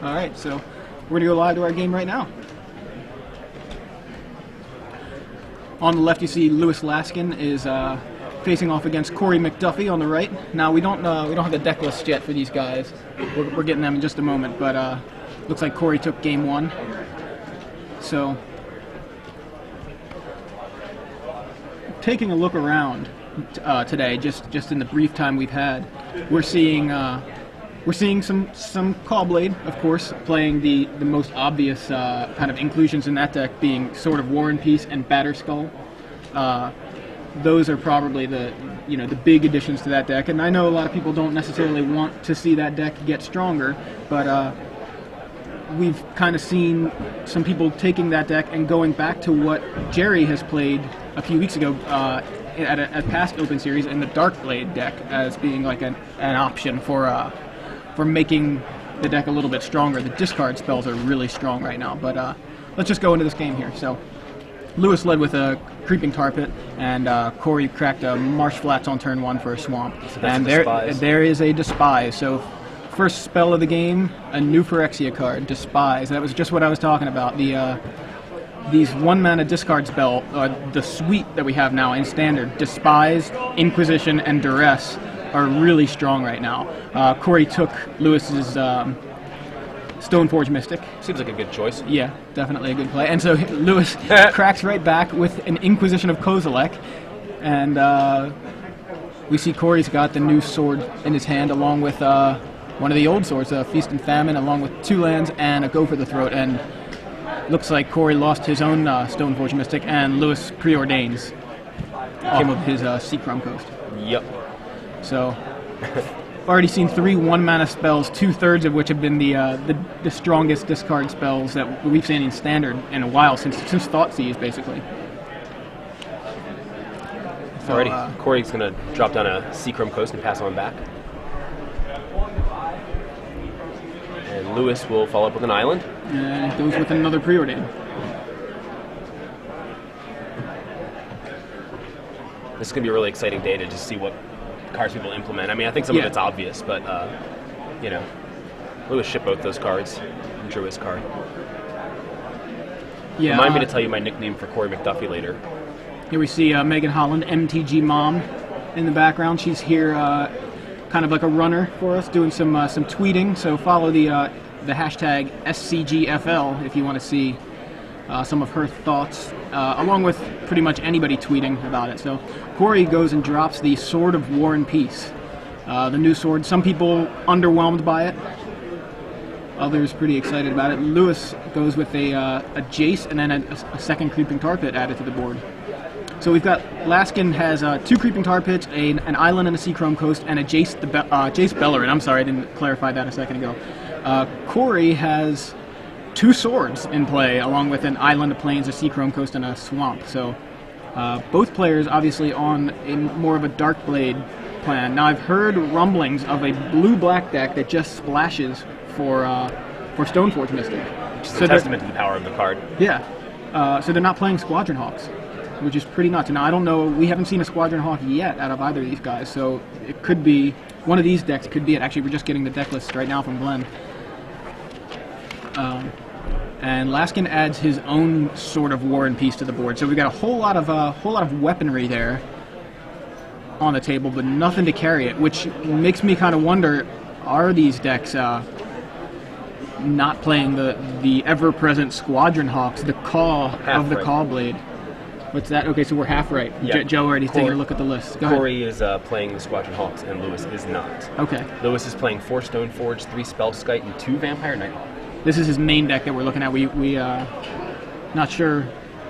All right, so we're going to go live to our game right now. On the left, you see Lewis Laskin is facing off against Korey McDuffie on the right. Now we don't have the deck list yet for these guys. We're getting them in just a moment, but looks like Korey took game one. So taking a look around today, just in the brief time we've had, we're seeing some Caw-Blade, of course, playing the most obvious kind of inclusions in that deck being Sword of War and Peace and Batterskull. Those are probably the big additions to that deck, and I know a lot of people don't necessarily want to see that deck get stronger, but we've kind of seen some people taking that deck and going back to what Jerry has played a few weeks ago at a past Open Series in the Darkblade deck as being like an option for making the deck a little bit stronger. The discard spells are really strong right now, but let's just go into this game here. So Lewis led with a Creeping Tar Pit, and Korey cracked a Marsh Flats on turn one for a Swamp. So and there is a Despise. So first spell of the game, a new Phyrexia card, Despise. That was just what I was talking about. These 1-mana discard spell, the suite that we have now in Standard, Despise, Inquisition, and Duress, are really strong right now. Korey took Lewis's Stoneforge Mystic. Seems like a good choice. Yeah, definitely a good play. And so Lewis cracks right back with an Inquisition of Kozilek, and we see Korey's got the new sword in his hand along with one of the old swords, Feast and Famine, along with 2 lands and a Go for the Throat, and looks like Korey lost his own Stoneforge Mystic, and Lewis preordains him of his Seachrome Coast. Yep. So, already seen 3 1-mana spells, 2/3 of which have been the strongest discard spells that we've seen in Standard in a while, since Thoughtseize, basically. So, alrighty, Korey's going to drop down a Seachrome Coast and pass on back. And Lewis will follow up with an island. And it goes with another Preordain. This is going to be a really exciting day to just see what cards people implement. I mean, I think some of it's obvious, but, Lewis shipped both those cards. Drew his card. Yeah, Remind me to tell you my nickname for Korey McDuffie later. Here we see Megan Holland, MTG Mom, in the background. She's here kind of like a runner for us, doing some tweeting, so follow the hashtag SCGFL if you want to see some of her thoughts, along with pretty much anybody tweeting about it. So Korey goes and drops the Sword of War and Peace, the new sword. Some people underwhelmed by it, others pretty excited about it. Lewis goes with a Jace and then a second Creeping Tar Pit added to the board. So we've got, Laskin has 2 Creeping Tar Pits, an island and a Seachrome Coast, and a Jace Bellerin. I'm sorry, I didn't clarify that a second ago. Korey has 2 swords in play, along with an island, a plains, a Seachrome Coast, and a swamp. So both players obviously on more of a Darkblade plan. Now I've heard rumblings of a blue-black deck that just splashes for Stoneforge Mystic. Which is a testament to the power of the card. Yeah. So they're not playing Squadron Hawks, which is pretty nuts. Now, I don't know, we haven't seen a Squadron Hawk yet out of either of these guys, so it could be, one of these decks could be it. Actually, we're just getting the deck list right now from Glenn. And Laskin adds his own Sword of War and Peace to the board, so we've got a whole lot of weaponry there on the table, but nothing to carry it, which makes me kind of wonder, are these decks not playing the ever-present Squadron Hawks, the Caw of the Caw-Blade? What's that? Okay, so we're half right. Yep. Joe already taking a look at the list. Go ahead. Korey is playing the Squadron Hawks, and Lewis is not. Okay. Lewis is playing 4 Stoneforge, 3 Spellskite, and 2 Vampire Nighthawk. This is his main deck that we're looking at. We not sure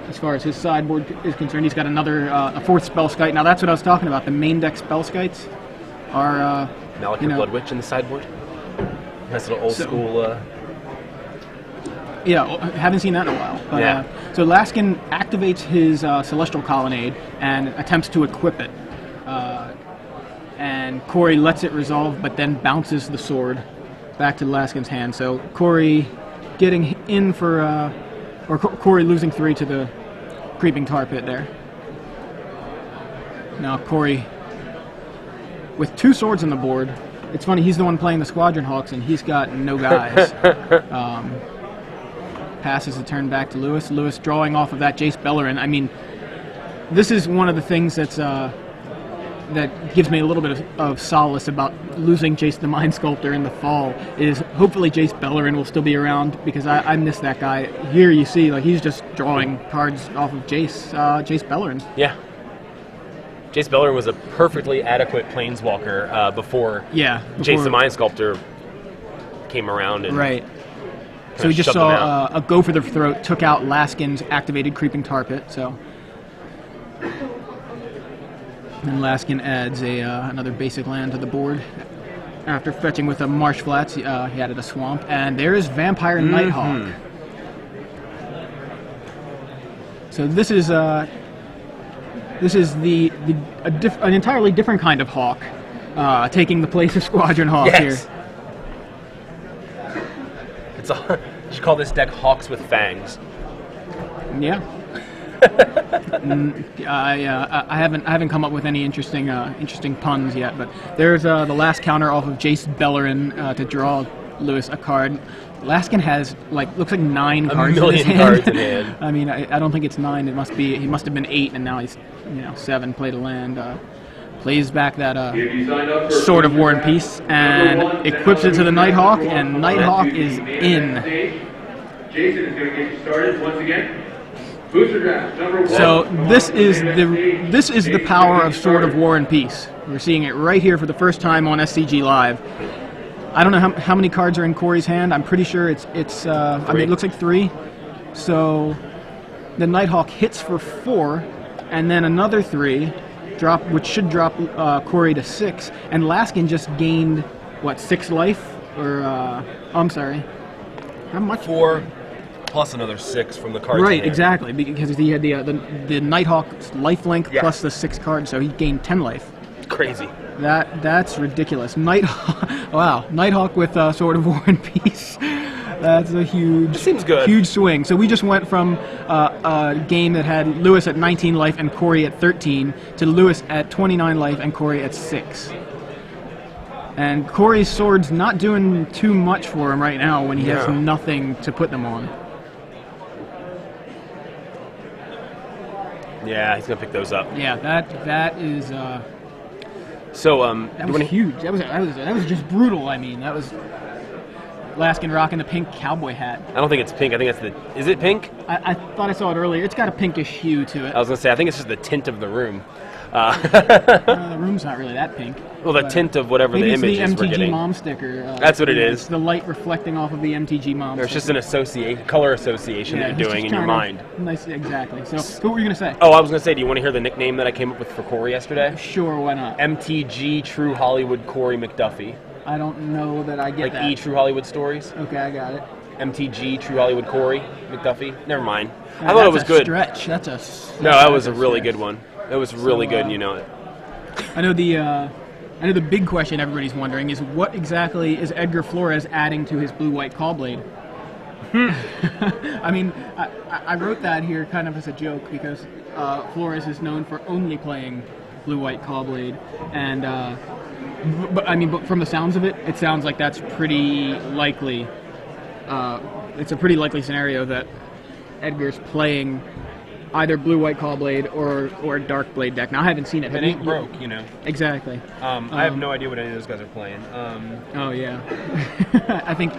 as far as his sideboard is concerned. He's got another a 4th Spellskite. Now that's what I was talking about. The main deck Spellskites are Malakir Blood Witch in the sideboard. Nice little old school. Yeah, I haven't seen that in a while. But, yeah. So Laskin activates his Celestial Colonnade and attempts to equip it. And Korey lets it resolve, but then bounces the sword back to Laskin's hand. So Korey getting in for, or Korey losing 3 to the Creeping Tar Pit there. Now Korey, with 2 swords on the board, It's funny, he's the one playing the Squadron Hawks, and he's got no guys. Passes the turn back to Lewis. Lewis drawing off of that Jace Bellerin. I mean, this is one of the things that gives me a little bit of solace about losing Jace the Mind Sculptor in the fall, is hopefully Jace Bellerin will still be around, because I miss that guy. Here you see, like, he's just drawing cards off of Jace Bellerin. Yeah. Jace Bellerin was a perfectly adequate Planeswalker before Jace the Mind Sculptor came around. And right. So we just saw a Go for the Throat took out Laskin's activated Creeping Tar Pit, so... And Laskin adds another basic land to the board. After fetching with a Marsh Flats, he added a Swamp, and there is Vampire Nighthawk. So this is an entirely different kind of hawk, taking the place of Squadron Hawk here. It's you should call this deck Hawks with Fangs. Yeah. I haven't come up with any interesting puns yet, but there's the last counter off of Jace Bellerin to draw Lewis a card. Laskin has looks like 9 cards in his hand. Cards in hand. I mean, I don't think it's 9. It must be, he must have been 8, and now he's 7. Played a land. Plays back that Sword of War and Peace, and equips it to the Nighthawk, and Nighthawk is in. Jason is going to get you started once again. Booster draft number 1. So this is the power of Sword of War and Peace. We're seeing it right here for the first time on SCG Live. I don't know how many cards are in Korey's hand. I'm pretty sure it's I mean, it looks like 3. So the Nighthawk hits for 4, and then another 3 which should drop Korey to 6. And Laskin just gained 6 life, or I'm sorry, how much? 4 plus another 6 from the cards. Right, exactly, because he had the Nighthawk's lifelink plus the 6 cards, so he gained 10 life. Crazy. That's ridiculous. Nighthawk with Sword of War and Peace. That's a huge swing. So we just went from a game that had Lewis at 19 life and Korey at 13 to Lewis at 29 life and Korey at 6. And Korey's sword's not doing too much for him right now when he has nothing to put them on. Yeah, he's gonna pick those up. Yeah, that is. So that was huge. That was just brutal. I mean, that was Laskin rocking the pink cowboy hat. I don't think it's pink. I think it's is it pink? I thought I saw it earlier. It's got a pinkish hue to it. I was gonna say I think it's just the tint of the room. The room's not really that pink. Well, the tint of whatever the image is we're getting. Maybe it's the MTG Mom sticker. That's what it is. It's the light reflecting off of the MTG Mom There's sticker. just an color association that you're doing in your mind. Nice, exactly. So what were you going to say? Oh, I was going to say, do you want to hear the nickname that I came up with for Korey yesterday? Sure, why not? MTG True Hollywood Korey McDuffie. I don't know that I get that. Like E True Hollywood Stories? Okay, I got it. MTG True Hollywood Korey McDuffie. Never mind. I thought it was good. That's a stretch. No, that was a really good one. It was really good, and you know it. I know the big question everybody's wondering is what exactly is Edgar Flores adding to his blue-white Caw-Blade? I mean, I wrote that here kind of as a joke because Flores is known for only playing blue-white Caw-Blade, and but from the sounds of it, it sounds like that's pretty likely. It's a pretty likely scenario that Edgar's playing either blue-white Caw-Blade or a dark blade deck. Now I haven't seen it. If it ain't broke, you know. Exactly. I have no idea what any of those guys are playing. Oh yeah. I think.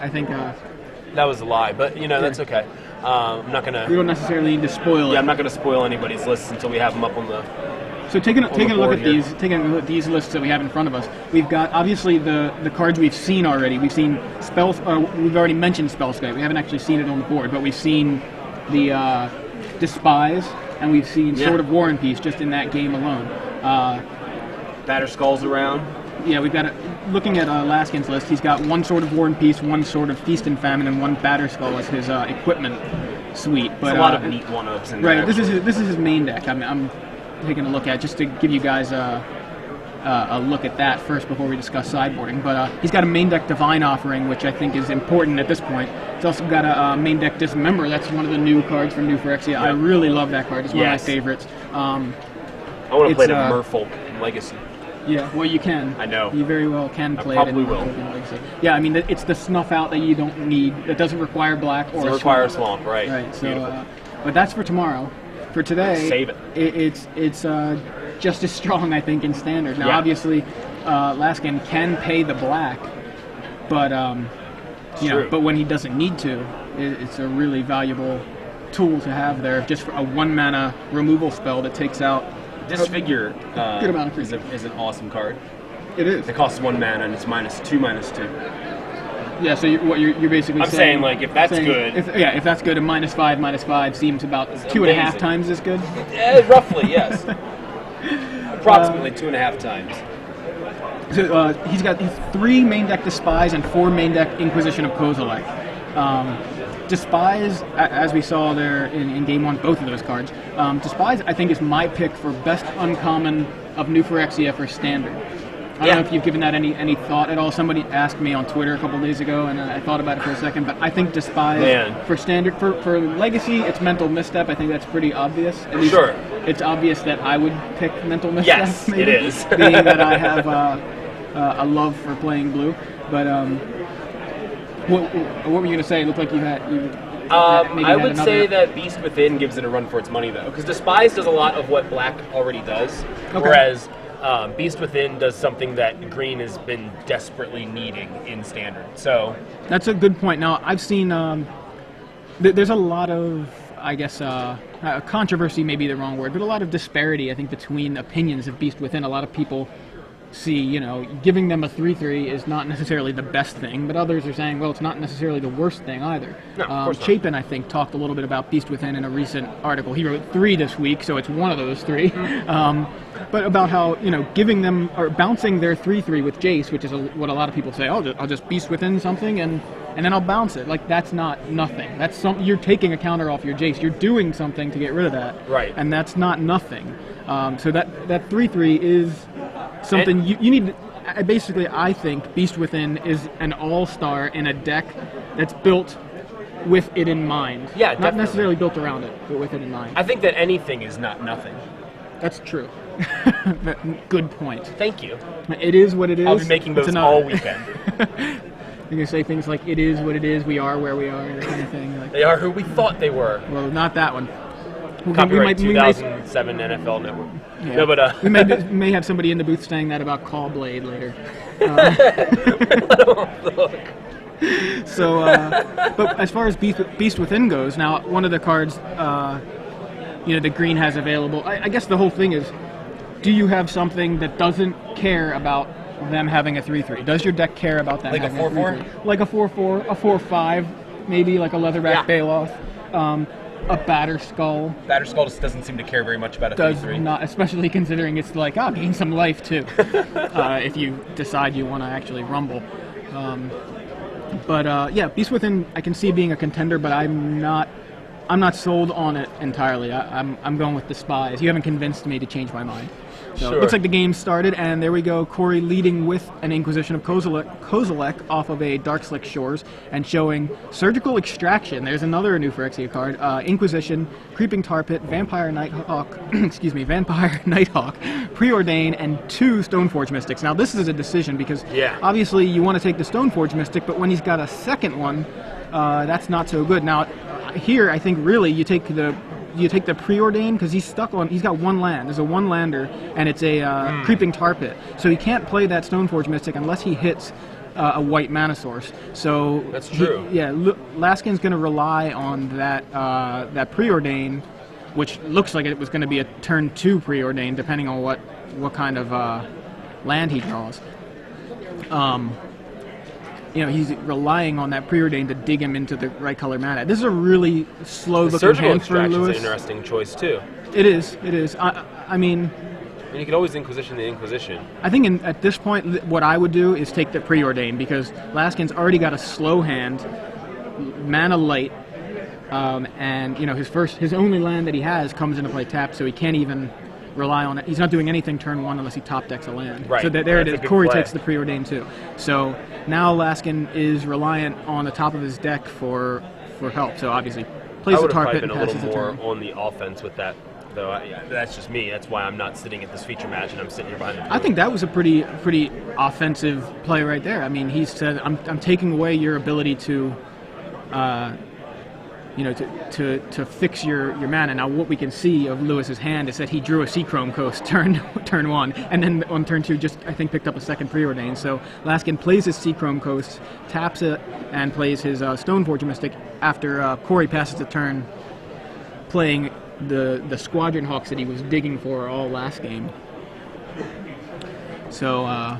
That was a lie, but you know that's okay. I'm not gonna. We don't necessarily need to spoil it. Yeah, I'm not gonna spoil anybody's lists until we have them up on the. So taking a look at these lists that we have in front of us, we've got obviously the cards we've seen already. We've seen we've already mentioned Spellskite. We haven't actually seen it on the board, but we've seen the Despise, and we've seen Sword of War and Peace just in that game alone. Batter Skulls around. Yeah, we've got looking at Laskin's list. He's got 1 Sword of War and Peace, 1 Sword of Feast and Famine, and 1 Batter Skull as his equipment suite. But a lot of neat one-ups in there. Right. This is his main deck. I'm taking a look at just to give you guys a look at that first before we discuss sideboarding. But he's got a main deck Divine Offering, which I think is important at this point. He's also got a main deck Dismember. That's one of the new cards from New Phyrexia. Yep. I really love that card. It's one of my favorites. I want to play the Merfolk Legacy. Yeah, well, you can. I know. You very well can play I probably it in will. Legacy. Yeah, I mean, it's the snuff out that you don't need. That doesn't require black or doesn't require a swamp, right? Right. So, but that's for tomorrow. For today, save it. It's just as strong, I think, in standard. Now, obviously, Laskin can pay the black, but but when he doesn't need to, it's a really valuable tool to have there. Just for a 1-mana removal spell that takes out. Disfigure good amount of is an awesome card. It is. It costs 1 mana and it's -2/-2. Yeah, so you're basically saying like if that's good. If that's good, a -5/-5 seems about 2.5 times as good. Roughly, yes. Approximately 2.5 times. So he's got 3 main deck Despise and 4 main deck Inquisition of Kozilek. Despise, as we saw there in Game 1, both of those cards. Despise, I think, is my pick for best uncommon of New Phyrexia for Standard. I don't know if you've given that any thought at all. Somebody asked me on Twitter a couple days ago, and I thought about it for a second, but I think Despise for Standard, for Legacy, it's Mental Misstep. I think that's pretty obvious. At least it's obvious that I would pick Mental Misstep. Yes, maybe, it is. being that I have a love for playing blue. But what were you going to say? It looked like you had... I would say that Beast Within gives it a run for its money, though, because Despise does a lot of what Black already does, whereas Beast Within does something that Green has been desperately needing in Standard. So that's a good point. Now, I've seen there's a lot of, I guess, controversy may be the wrong word, but a lot of disparity, I think, between opinions of Beast Within. A lot of people see, giving them a 3/3 is not necessarily the best thing, but others are saying, well, it's not necessarily the worst thing either. No, of course not. Chapin, I think, talked a little bit about Beast Within in a recent article. He wrote 3 this week, so it's one of those 3. But about how, giving them, or bouncing their 3/3 with Jace, which is what a lot of people say, I'll just Beast Within something, and then I'll bounce it. Like, that's not nothing. That's you're taking a counter off your Jace. You're doing something to get rid of that. Right. And that's not nothing. So that 3/3 is something you need. Basically, I think Beast Within is an all-star in a deck that's built with it in mind. Yeah, not definitely. necessarily built around it, but with it in mind. I think that anything is not nothing. That's true. Good point. Thank you. It is what it is. I'll be making those all weekend. You're going to say things like, it is what it is, we are where we are, that kind of thing. Like, they are who we thought they were. Well, not that one. Copyright 2007 NFL Network. Yeah. No, but we may have somebody in the booth saying that about Call Blade later. So, but as far as Beast Within goes, now one of the cards, that Green has available. I guess the whole thing is, do you have something that doesn't care about them having a 3/3? Does your deck care about that? Like a 4/4? Like a 4/4, a 4/5, maybe like a Leatherback Bailoff. A Batterskull. Batterskull just doesn't seem to care very much about a 3/3. Does not, especially considering it's like, gain some life too, if you decide you want to actually rumble. Beast Within, I can see being a contender, but I'm not sold on it entirely. I'm going with Despise. You haven't convinced me to change my mind. So it looks like the game started, and there we go. Korey leading with an Inquisition of Kozilek off of a Darkslick Shores, and showing Surgical Extraction. There's another New Phyrexia card. Inquisition, Creeping Tar Pit, Vampire Nighthawk, Vampire Nighthawk, Preordain, and 2 Stoneforge Mystics. Now this is a decision because obviously you want to take the Stoneforge Mystic, but when he's got a second one, that's not so good. Now here, I think really you take the Preordain, because he's got 1 land. There's a 1-lander, and it's a Creeping Tar Pit. So he can't play that Stoneforge Mystic unless he hits a white mana source. So that's true. Laskin's going to rely on that Preordain, which looks like it was going to be a turn 2 Preordain, depending on what kind of land he draws. He's relying on that Preordain to dig him into the right color mana. This is a really slow-looking hand for Lewis. Surgical Extraction is an interesting choice, too. It is. I mean, you could always Inquisition the Inquisition. I think at this point, what I would do is take the Preordain, because Laskin's already got a slow hand, mana light, and his only land that he has comes into play tapped, so he can't even rely on it. He's not doing anything turn 1 unless he top decks a land. Right. So there it is. Korey takes the Preordain too. So now Laskin is reliant on the top of his deck for help. So obviously plays the tar pit and passes the turn. I would have probably been a little more on the offense with that Though that's just me. That's why I'm not sitting at this feature match and I'm sitting here behind the booth. I think that was a pretty offensive play right there. I mean, he said, "I'm taking away your ability to, to fix your mana." Now, what we can see of Lewis's hand is that he drew a Seachrome Coast turn 1, and then on turn 2, I think picked up a second Preordain. So Laskin plays his Seachrome Coast, taps it, and plays his Stoneforge Mystic after Korey passes the turn, playing the Squadron Hawks that he was digging for all last game. So,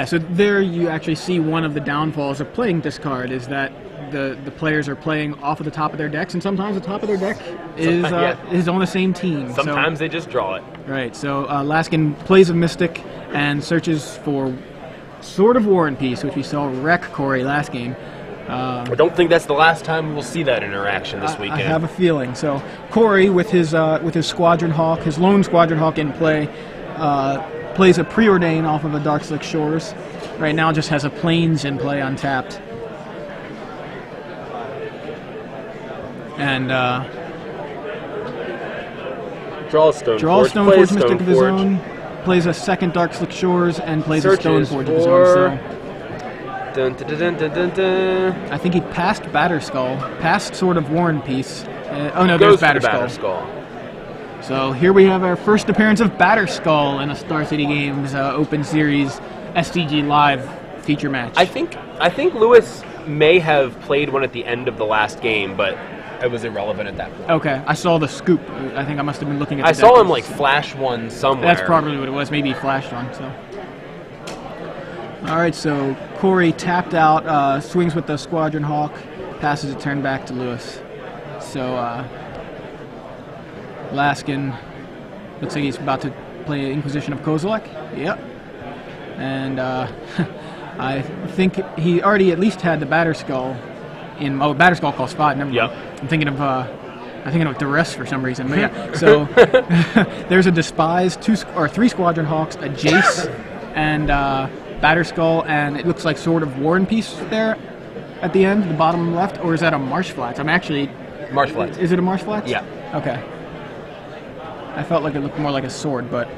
so there you actually see one of the downfalls of playing discard is that the players are playing off of the top of their decks, and sometimes the top of their deck is on the same team. Sometimes they just draw it. Right, so Laskin plays a Mystic and searches for Sword of War and Peace, which we saw wreck Korey last game. I don't think that's the last time we'll see that interaction this weekend. I have a feeling. So Korey, with his Squadron Hawk, his lone Squadron Hawk in play, plays a Preordain off of a Darkslick Shores. Right now, just has a Plains in play untapped, and draw a Stoneforge. Draw a Stoneforge Mystic of his own. Plays a second Darkslick Shores and plays a Stoneforge of his own. So. Dun, dun, dun, dun, dun, dun. I think he passed Batterskull, passed Sword of War and Peace. There's Batterskull. So here we have our first appearance of Batterskull in a Star City Games Open Series SCG Live feature match. I think Lewis may have played one at the end of the last game, but it was irrelevant at that point. Okay, I saw the scoop. I think I must have been looking at. I saw him flash one somewhere. That's probably what it was. Maybe he flashed one. So. All right, so Korey tapped out, swings with the Squadron Hawk, passes a turn back to Lewis. So Laskin looks like he's about to play Inquisition of Kozilek. Yep. And I think he already at least had the Batterskull in. Oh, Batterskull costs 5. Never mind. Yep. I'm thinking of Duress for some reason. But yeah. So there's a Despise, 3 Squadron Hawks, a Jace, and Batterskull, and it looks like Sword of War and Peace there at the end, the bottom left, or is that a Marsh Flats? I'm actually... Marsh Flats. Is it a Marsh Flats? Yeah. Okay. I felt like it looked more like a sword, but...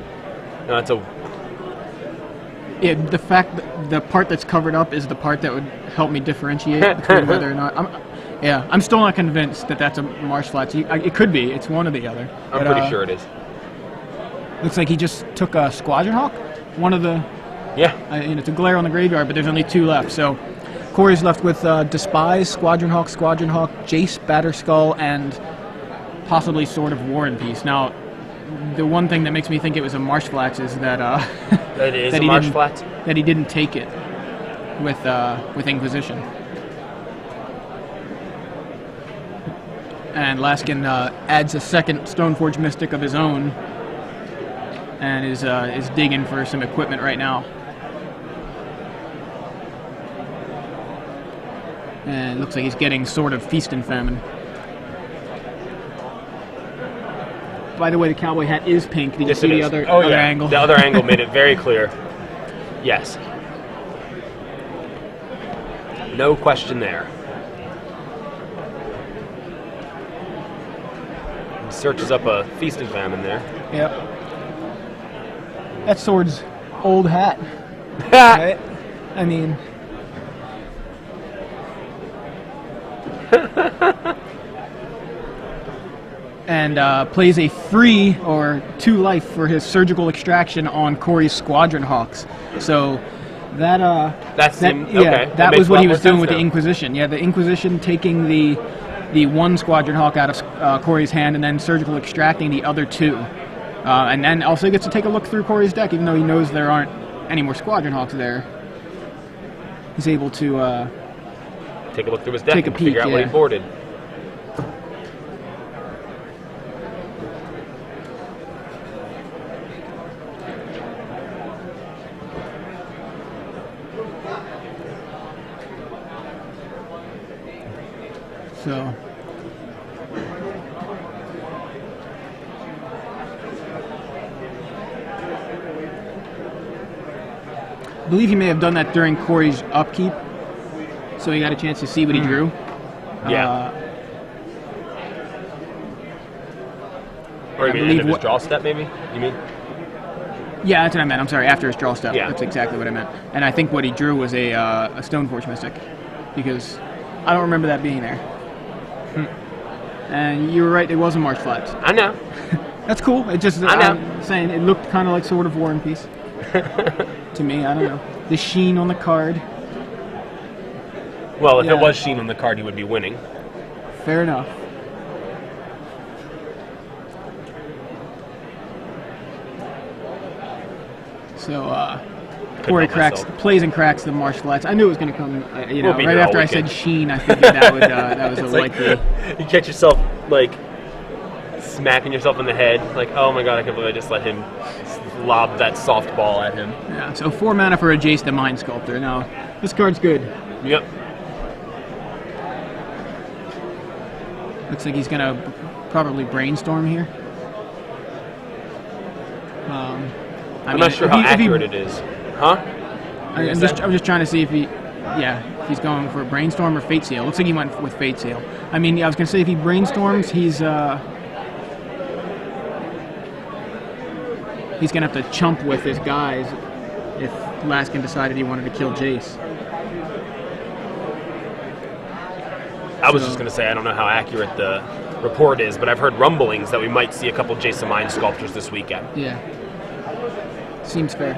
No, it's a... Yeah, the fact that the part that's covered up is the part that would help me differentiate between whether or not... I'm still not convinced that that's a Marsh Flats. It could be. It's one or the other. I'm pretty sure it is. Looks like he just took a Squadron Hawk, one of the... Yeah. It's a glare on the graveyard, but there's only 2 left. So Korey's left with Despise, Squadron Hawk, Jace, Batterskull, and possibly Sword of War and Peace. Now, the one thing that makes me think it was a Marsh Flats is that that it is a Marsh Flats? That he didn't take it with Inquisition. And Laskin adds a second Stoneforge Mystic of his own, and is digging for some equipment right now. And it looks like he's getting sort of Feast and Famine. By the way, the cowboy hat is pink. Did you see the other angle? The other angle made it very clear. Yes. No question there. He searches up a Feast and Famine there. Yep. That sword's old hat. Right? I mean... and plays a 3 or 2 life for his Surgical Extraction on Korey's Squadron Hawks. So that was what he was doing with the Inquisition. Yeah, the Inquisition taking the 1 Squadron Hawk out of Korey's hand and then Surgical Extracting the other 2. And then also gets to take a look through Korey's deck, even though he knows there aren't any more Squadron Hawks there. He's able to take a look through his deck and figure out what he boarded. So... I believe he may have done that during Korey's upkeep, so he got a chance to see what he drew. Yeah. Or you mean end of his draw step, maybe? You mean? Yeah, that's what I meant. I'm sorry, after his draw step. Yeah. That's exactly what I meant. And I think what he drew was a Stoneforge Mystic, because I don't remember that being there. And you were right, it was a Marsh Flats. I know. That's cool. It just, I'm saying, it looked kind of like Sword of War and Peace. To me, I don't know. The sheen on the card. Well, if it was sheen on the card, he would be winning. Fair enough. So, Korey plays and cracks the Marsh Flats. I knew it was going to come, right after I said sheen, I figured that was a likely... You catch yourself, smacking yourself in the head, oh my god, I can't believe I just let him lob that softball at him. Yeah, so 4 mana for a Jace the Mind Sculptor. Now, this card's good. Yep. Looks like he's going to probably brainstorm here. I'm not sure how accurate it is. Huh? I'm just trying to see if if he's going for brainstorm or Fate Seal. Looks like he went with Fate Seal. I mean, I was going to say if he brainstorms, he's going to have to chump with his guys if Laskin decided he wanted to kill Jace. I was just going to say I don't know how accurate the report is, but I've heard rumblings that we might see a couple Jace the Mind Sculptures this weekend. Yeah. Seems fair.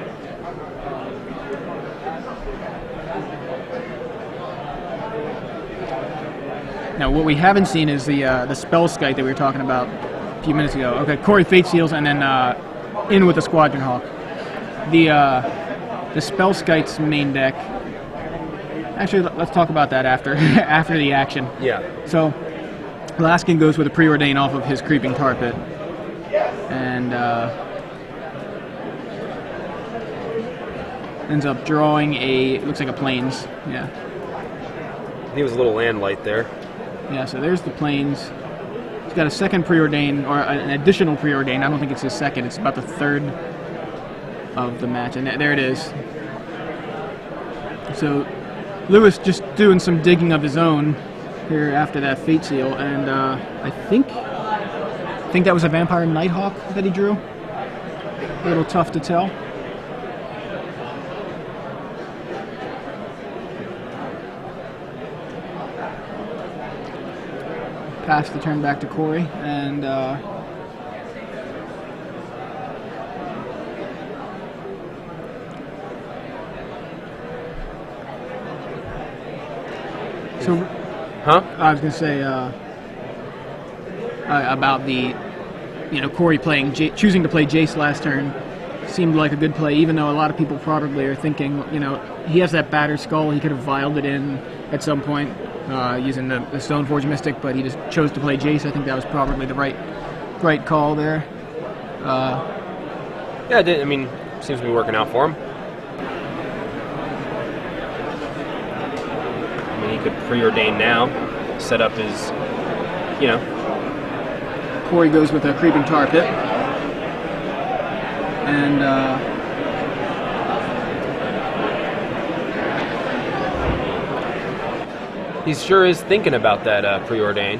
Now, what we haven't seen is the spell skite that we were talking about a few minutes ago. Okay, Korey Fate Seals and then in with the Squadron Hawk. The spell skite's main deck. Actually, let's talk about that after the action. Yeah. So, Laskin goes with a Preordain off of his Creeping Tar Pit, and ends up drawing looks like a Plains. Yeah. He was a little land light there. Yeah, so there's the Plains. He's got a second Preordain, or an additional Preordain. I don't think it's his second. It's about the third of the match, and there it is. So Lewis just doing some digging of his own here after that Fate Seal, and I think that was a Vampire Nighthawk that he drew. A little tough to tell. Pass the turn back to Korey, and so, I was going to say about the, Korey choosing to play Jace last turn seemed like a good play, even though a lot of people probably are thinking, he has that Battered Skull, he could have vialed it in at some point using the Stoneforge Mystic, but he just chose to play Jace. I think that was probably the right call there. Yeah, it did. I mean, seems to be working out for him. I mean, he could preordain now, set up his, Korey goes with a Creeping Tar Pit. And he sure is thinking about that preordain.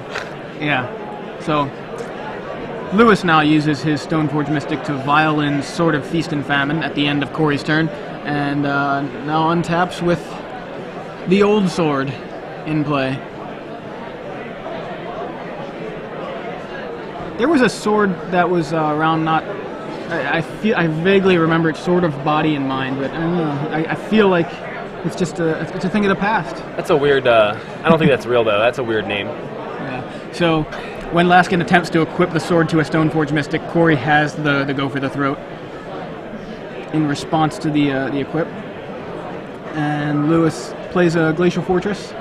Yeah. So Lewis now uses his Stoneforge Mystic to vial in Sword of Feast and Famine at the end of Korey's turn, and now untaps with the old sword in play. There was a sword that was around I vaguely remember it sort of Body and Mind, but I don't know. I feel like it's just it's a thing of the past. That's a weird. I don't think that's real though. That's a weird name. Yeah. So when Laskin attempts to equip the sword to a Stoneforge Mystic, Korey has the go for the throat in response to the equip, and Lewis plays a Glacial Fortress.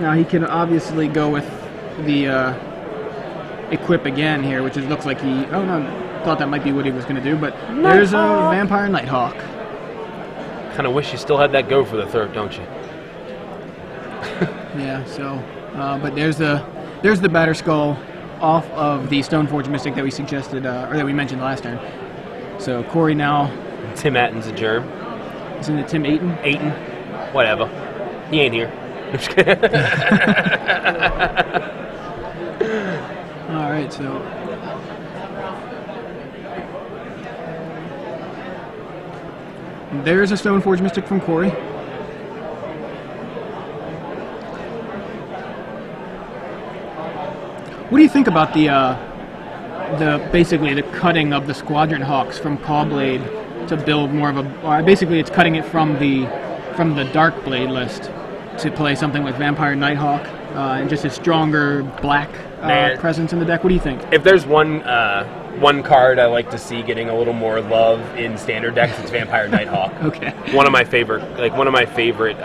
Now he can obviously go with the equip again here, which looks like he. Oh no, thought that might be what he was going to do, but there's a Vampire Nighthawk. Kind of wish you still had that go for the third, don't you? Yeah. So, but there's the Batter Skull off of the Stoneforge Mystic that we suggested or that we mentioned last turn. So Korey now. Tim Atten's a germ. Isn't it Tim Aten? Aten. Whatever. He ain't here. All right. So There's a Stoneforge Mystic from Korey. What do you think about basically the cutting of the Squadron Hawks from Caw-Blade to build more of a? Basically, it's cutting it from the Dark Blade list to play something like Vampire Nighthawk and just a stronger black presence in the deck. What do you think? If there's one card I like to see getting a little more love in standard decks, it's Vampire Nighthawk. Okay. One of my favorite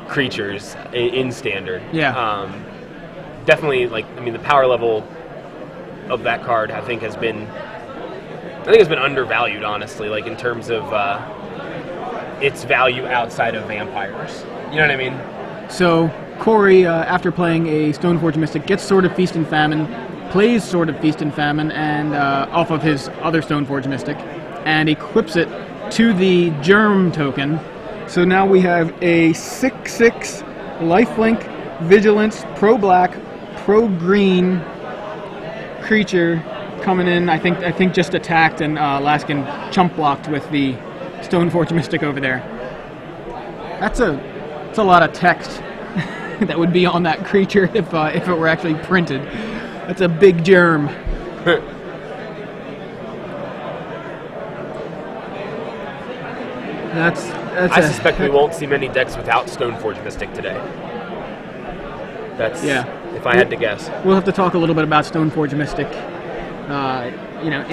creatures in standard. Yeah. Definitely, the power level of that card I think has been undervalued, honestly, in terms of its value outside of vampires. You know what I mean? So Korey, after playing a Stoneforge Mystic, gets Sword of Feast and Famine, plays Sword of Feast and Famine, and off of his other Stoneforge Mystic, and equips it to the Germ token. So now we have a 6/6 lifelink, vigilance, pro-black, pro-green creature coming in. I think just attacked, and Laskin chump blocked with the Stoneforge Mystic over there. That's a lot of text that would be on that creature if it were actually printed. That's a big germ. I suspect we won't see many decks without Stoneforge Mystic today. If I had to guess. We'll have to talk a little bit about Stoneforge Mystic. I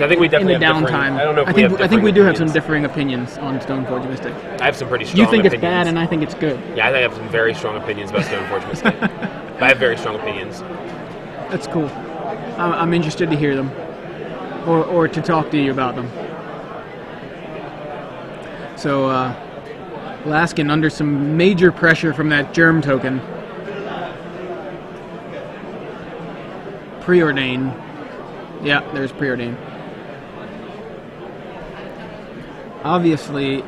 think we definitely in the downtime. I don't know if I think we do have some differing opinions on Stoneforge Mystic. I have some pretty strong You think opinions. It's bad, and I think it's good. Yeah, I think I have some very strong opinions about Stoneforge Mystic. I have very strong opinions. That's cool. I'm interested to hear them, or to talk to you about them. So, Laskin under some major pressure from that Germ token. Preordain. Yeah, there's Preordain. Obviously,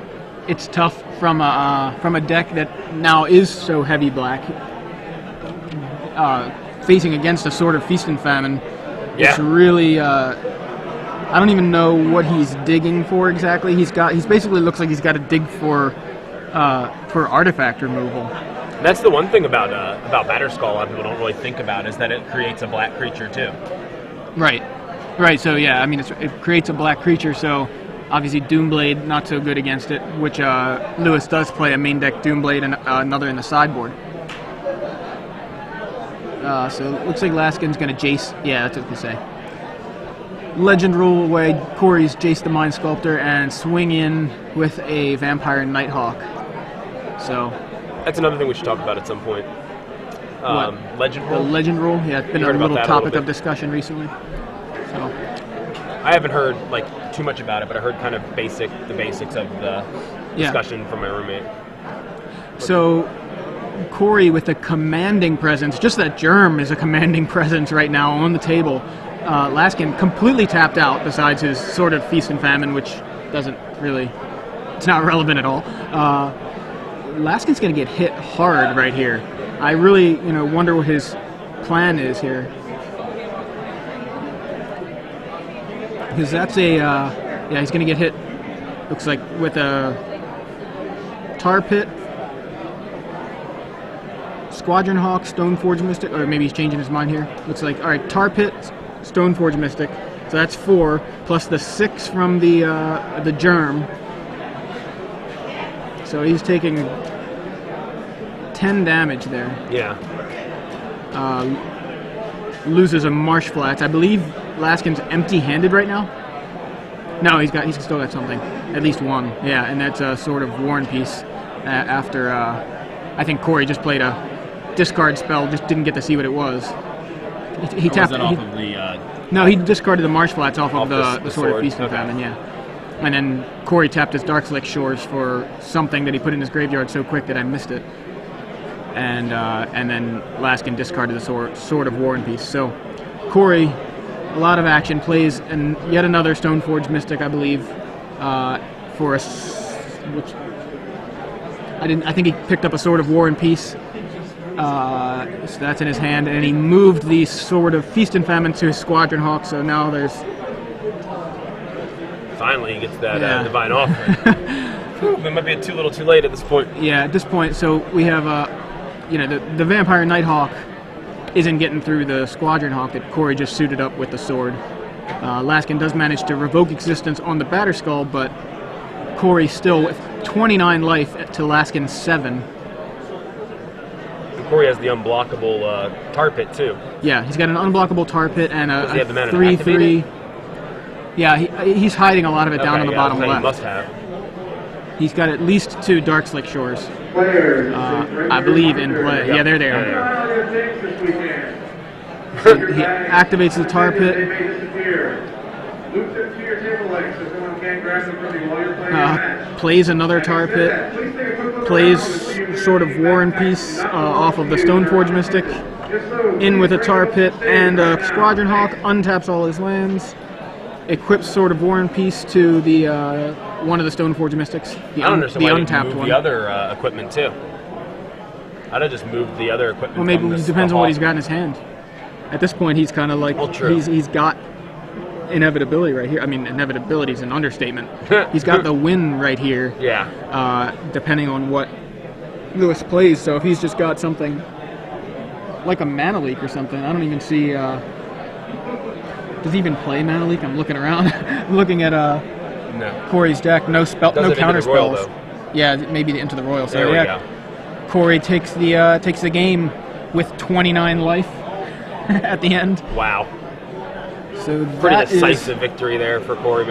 it's tough from a deck that now is so heavy black. Facing against a Sword of Feast and Famine. Yeah. It's really I don't even know what he's digging for exactly. He's basically looks like he's got to dig for artifact removal. And that's the one thing about Batterskull a lot of people don't really think about, is that it creates a black creature too. Right. So yeah, I mean it creates a black creature. So obviously Doomblade not so good against it, which Lewis does play a main deck Doomblade and another in the sideboard. So it looks like Laskin's going to Jace. Yeah, that's what I was going to say. Legend rule away Korey's Jace the Mind Sculptor and swing in with a Vampire Nighthawk. So that's another thing we should talk about at some point. Legend rule? The legend rule? Yeah, it's been a little topic of discussion recently. So I haven't heard too much about it, but I heard kind of the basics of the discussion from my roommate. So Korey with a commanding presence, just that Germ is a commanding presence right now on the table. Laskin completely tapped out besides his Sword of Feast and Famine, which it's not relevant at all. Laskin's going to get hit hard right here. I really, wonder what his plan is here. Because that's he's going to get hit, looks like, with a Tar Pit, Squadron Hawk, Stoneforge Mystic, or maybe he's changing his mind here. Looks like, all right, Tar Pit, Stoneforge Mystic, so that's 4, plus the 6 from the Germ. So he's taking 10 damage there. Yeah. Loses a Marsh Flats. I believe Laskin's empty-handed right now. No, he's still got something, at least one. Yeah, and that's a Sword of War and Peace. After I think Korey just played a discard spell, just didn't get to see what it was. He tapped. No, he discarded the Marsh Flats off of the Sword of Feast and Famine. Yeah. And then Korey tapped his Darkslick Shores for something that he put in his graveyard so quick that I missed it. And then Laskin discarded the Sword of War and Peace. So Korey, a lot of action, plays and yet another Stoneforge Mystic, I believe, for I think he picked up a Sword of War and Peace. So that's in his hand, and he moved the Sword of Feast and Famine to his Squadron Hawk. So now there's. Finally, he gets that Divine Offering. It might be too little too late at this point. Yeah, at this point, so we have, you know, the Vampire Nighthawk isn't getting through the Squadron Hawk that Korey just suited up with the sword. Laskin does manage to revoke existence on the Batterskull, but Korey still with 29 life to Laskin's 7. Korey has the unblockable tar pit too. Yeah, he's got an unblockable tar pit and a 3/3. Yeah, he's hiding a lot of it down on the bottom left. He must have. He's got at least 2 Dark Slick Shores, I believe, in play. Yeah, they're there. So he activates the tar pit. Plays another tar pit. Plays sort of War and Peace off of the Stoneforge Mystic. In with a tar pit and a Squadron Hawk. Untaps all his lands. Equips sort of War and Peace to the one of the Stoneforge Mystics. The untapped one. The other equipment too. I'd have just moved the other equipment. Well, maybe it depends on what he's got in his hand. At this point, he's kind of like he's got inevitability right here. I mean, inevitability is an understatement. He's got the win right here. Yeah. Depending on what Lewis plays. So if he's just got something like a Mana Leak or something, I don't even see. Does he even play Mana Leak? I'm looking around. I'm looking at Korey's deck. No counter spells. Yeah, maybe Into the Royal. So there we go. Korey takes the game with 29 life at the end. Wow. So pretty decisive victory there for Korey.